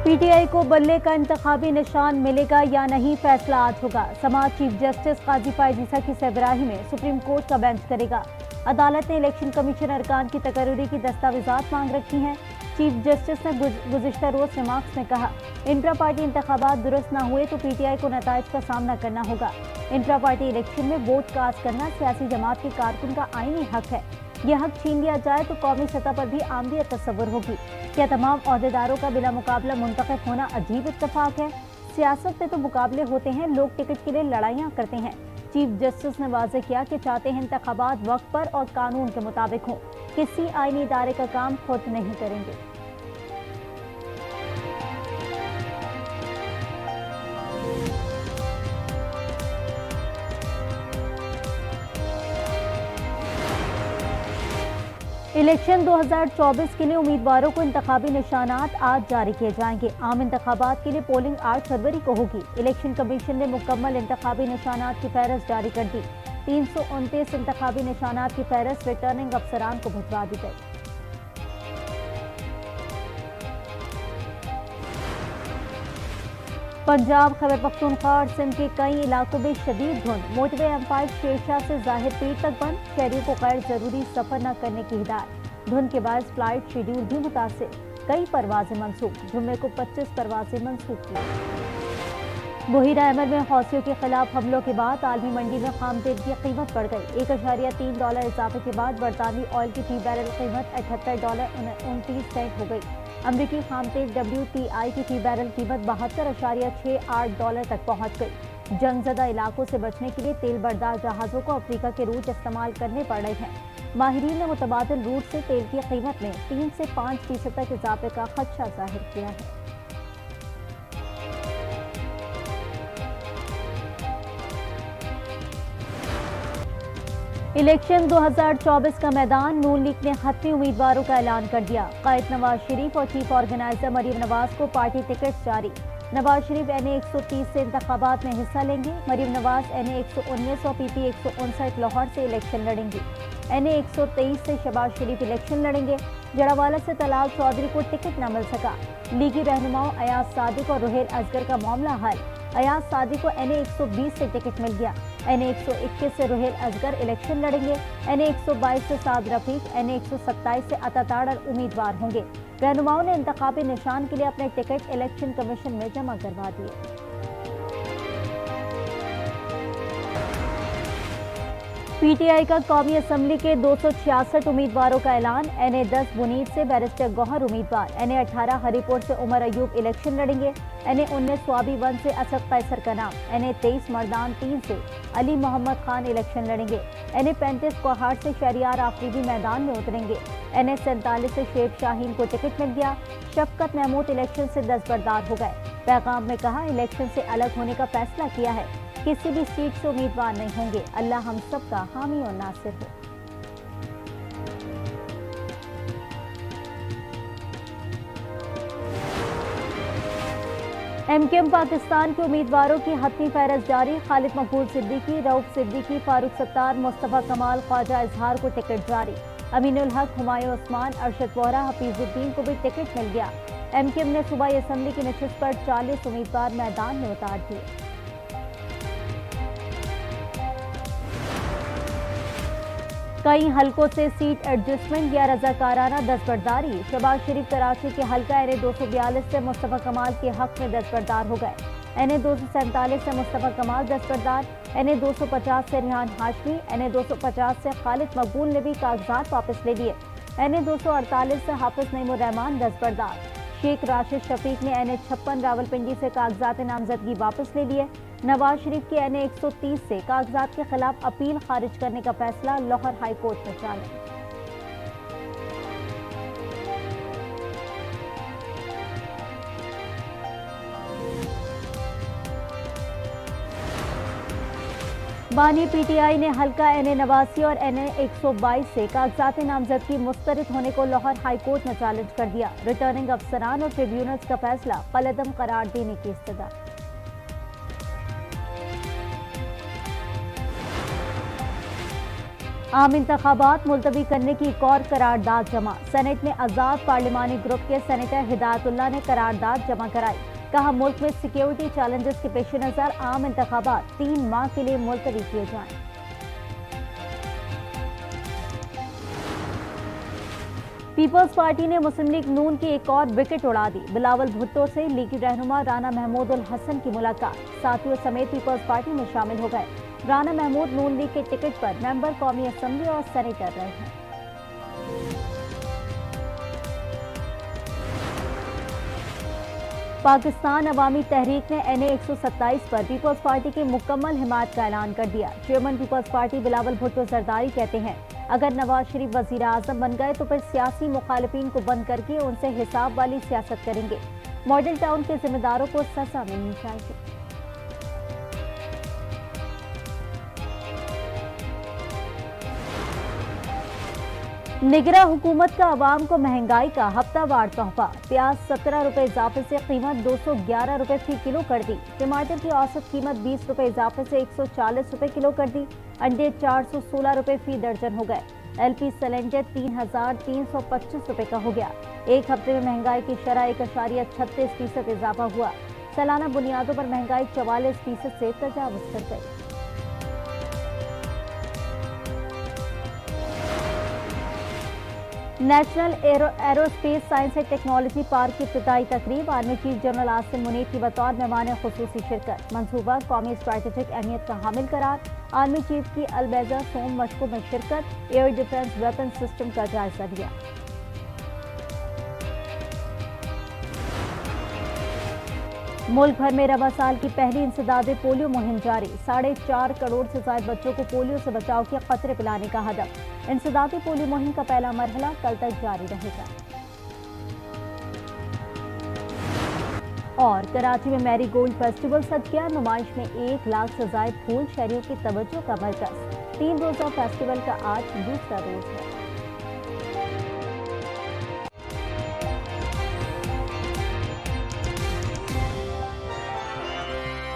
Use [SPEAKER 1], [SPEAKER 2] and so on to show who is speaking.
[SPEAKER 1] PTI को बल्ले का इंतखाबी निशान मिलेगा या नहीं, फैसला आज होगा। समाज चीफ जस्टिस काजी पायजीसा की सरबराही में सुप्रीम कोर्ट का बेंच करेगा। अदालत ने इलेक्शन कमीशन अरकान की तकर्री की दस्तावेजात मांग रखी हैं। चीफ जस्टिस ने गुज़िश्ता रोज रिमार्क्स में कहा, इंट्रा पार्टी इंतखाबात दुरुस्त न हुए तो पीटीआई को नताइज का सामना करना होगा। इंट्रा पार्टी इलेक्शन में वोट कास्ट करना सियासी जमात के कारकुन का आईनी हक है। यह हक छीन लिया जाए तो कौमी सतह पर भी आमदियत तस्वुर होगी। क्या तमाम ओहदेदारों का बिला मुकाबला मुंतखब होना अजीब इत्तेफाक है? सियासत में तो मुकाबले होते हैं, लोग टिकट के लिए लड़ाइयाँ करते हैं। चीफ जस्टिस ने वाज़ेह किया कि चाहते हैं इंतखाबात वक्त पर और कानून के मुताबिक हों। किसी आईनी इदारे का काम खुद नहीं करेंगे। इलेक्शन 2024 के लिए उम्मीदवारों को इंतखाबी निशानात आज जारी किए जाएंगे। आम इंतखाबात के लिए पोलिंग 8 फरवरी को होगी। इलेक्शन कमीशन ने मुकम्मल इंतखाबी निशानात की फहरिस्त जारी कर दी। 329 इंतखाबी निशानात की फहरिस्त रिटर्निंग अफसरान को भिजवा दी गई। पंजाब, खैबर पख्तूनख्वा और सिंध के कई इलाकों में शदीद धुंध। मोटरवे M5 शेरशाह से जाहिर पीर तक बंद। शहरियों को गैर जरूरी सफर न करने की हिदायत। धुंध के बाद फ्लाइट शेड्यूल भी मुतासिर। कई परवाजें मनसूख। जुम्मे को 25 परवाजें मनसूख की। बुहीरा अहमद में हौसियों के खिलाफ हमलों के बाद आलमी मंडी में खाम तेल की कीमत बढ़ गई। $1.3 इजाफे के बाद बरतानवी ऑयल की फी बैरल कीमत $78.29 हो गई। अमरीकी खाम तेल WTI की फी बैरल कीमत $72.68 तक पहुंच गई। जंगजदा इलाकों से बचने के लिए तेल बरदार जहाज़ों को अफ्रीका के रूट इस्तेमाल करने पड़ रहे हैं। माहिरीन ने मुतबादिल रूट से तेल की कीमत में 3 से 5% तक इजाफे का खदशा जाहिर किया है। इलेक्शन 2024 का मैदान। नून लीग ने हतमी उम्मीदवारों का ऐलान कर दिया। कायद नवाज शरीफ और चीफ ऑर्गेनाइजर मरीम नवाज को पार्टी टिकट जारी। नवाज शरीफ NA 130 से इंतखाबात में हिस्सा लेंगे। मरीम नवाज NA 119 और PP 159 लाहौर से इलेक्शन लड़ेंगी। NA 123 से शहबाज शरीफ इलेक्शन लड़ेंगे। जड़ावाला से तलाल चौधरी को टिकट न मिल सका। लीगी रहनुमाओं अयाज सादिक और रुहेल असगर का मामला हल। अयाज सादिक को NA 120 से टिकट मिल गया। NA 121 से रुहेल असगर इलेक्शन लड़ेंगे। NA 122 से साद रफीक, NA 127 से अताताड़ उम्मीदवार होंगे। रहनुमाओं ने इंतखाबी निशान के लिए अपने टिकट इलेक्शन कमीशन में जमा करवा दिए। पीटीआई का कौमी असम्बली के 266 उम्मीदवारों का ऐलान। NA 10 बुनीद से बैरिस्टर गौहर उम्मीदवार। NA 18 हरीपुर से उमर अयूब इलेक्शन लड़ेंगे। NA 19 स्वाबी 1 से असद कैसर का नाम। NA 23 मर्दान 3 से अली मोहम्मद खान इलेक्शन लड़ेंगे। NA 35 कोहाट से शहरियार आफरीदी मैदान में उतरेंगे। NA 47 से शेख शाहीन को टिकट मिल गया। शफकत महमूद इलेक्शन से दस्तबरदार हो गए। पैगाम में कहा, इलेक्शन से अलग होने का फैसला किया है। किसी भी सीट से उम्मीदवार नहीं होंगे। अल्लाह हम सब का हामी और नासिर हो। MKM पाकिस्तान के उम्मीदवारों की हतमी फहरिस्त जारी। खालिद मकबूल सिद्दीकी, रऊफ सिद्दीकी, फारूक सत्तार, मुस्तफा कमाल, ख्वाजा इजहार को टिकट जारी। अमीनुल हक, हुमायूं उस्मान, अरशद वोहरा, हफीजुद्दीन को भी टिकट मिल गया। MKM ने सूबाई असम्बली की नशिस्त पर 40 उम्मीदवार मैदान में उतार दिए। कई हलकों से सीट एडजस्टमेंट या रजाकाराना दस्तबरदारी। शहबाज शरीफ कराची के हलका NA 242 से मुस्तफा कमाल के हक में दस्तबरदार हो गए। NA 247 से मुस्तफा कमाल दस्तबरदार। NA 250 से रिहान हाशमी। NA 250 से खालिद मकबूल ने भी कागजात वापस ले लिए। NA 248 से हाफिज नईमुर रहमान दस्तबरदार। शेख राशिद शफीक ने NA 56 रावलपिंडी से कागजात नामजदगी वापस ले लिए। नवाज शरीफ के NA 130 से कागजात के खिलाफ अपील खारिज करने का फैसला लाहौर हाई कोर्ट में चला। बानी PTI ने हल्का NA 89 और NA 122 से कागजात नामजदगी मुस्तरद होने को लाहौर हाई कोर्ट में चैलेंज कर दिया। रिटर्निंग अफसरान और ट्रिब्यूनल्स का फैसला कलअदम करार देने की इस्तदा। आम इंतखाबात मुलतवी करने की एक और करारदाद जमा। सेनेट में आजाद पार्लिमानी ग्रुप के सेनेटर हिदायतुल्लाह ने करारदाद जमा कराई। कहा, मुल्क में सिक्योरिटी चैलेंजेस के पेश नजर आम इंतखाबात 3 माह के लिए मुलतवी किए जाएं। पीपल्स पार्टी ने मुस्लिम लीग नून की एक और विकेट उड़ा दी। बिलावल भुट्टो से लीगी रहनुमा राना महमूद उल हसन की मुलाकात। साथियों समेत पीपल्स पार्टी में शामिल हो गए। राना महमूद नून लीग के टिकट पर मेंबर कौमी असेंबली और सेनेटर रहे हैं। पाकिस्तान अवामी तहरीक ने NA 127 पर पीपल्स पार्टी की मुकम्मल हिमायत का ऐलान कर दिया। चेयरमैन पीपल्स पार्टी बिलावल भुट्टो जरदारी कहते हैं, अगर नवाज शरीफ वजीर आजम बन गए तो फिर सियासी मुखालिफिन को बंद करके उनसे हिसाब वाली सियासत करेंगे। मॉडल टाउन के जिम्मेदारों को सजा मिलनी चाहिए। निगरा हुकूमत का अवाम को महंगाई का हफ्तावार तोहफा। प्याज 17 रुपए इजाफे से कीमत 211 रुपए फी किलो कर दी। टमाटर की औसत कीमत 20 रुपए इजाफे से 140 रुपए किलो कर दी। अंडे 416 रुपए फी दर्जन हो गए। LP सिलेंडर 3325 रुपए का हो गया। एक हफ्ते में महंगाई की शरह 1.36% इजाफा हुआ। सालाना बुनियादों पर महंगाई 44% से तजावुज कर गई। National aerospace science and technology park की इब्तिदाई तकरीब। Army chief general Asim Munir की बतौर मेहमान खुसूसी शिरकत। मंसूबा कौमी स्ट्रेटेजिक अहमियत का हामिल करार। आर्मी चीफ की अलबैजा सोम मशकों में शिरकत। एयर डिफेंस वेपन सिस्टम का जायजा लिया। मुल्क भर में रवा साल की पहली इंसदादे पोलियो मुहिम जारी। 4.5 करोड़ से ज्यादा बच्चों को पोलियो से बचाव के खतरे पिलाने का हदफ। इंसदादे पोलियो मुहिम का पहला मरहला कल तक जारी रहेगा। और कराची में मैरी गोल्ड फेस्टिवल सज गया। नुमाइश में 1 लाख से ज्यादा फूल शहरियों की तवज्जो का मरकज। 3 रोजा फेस्टिवल का आज दूसरा रोज है।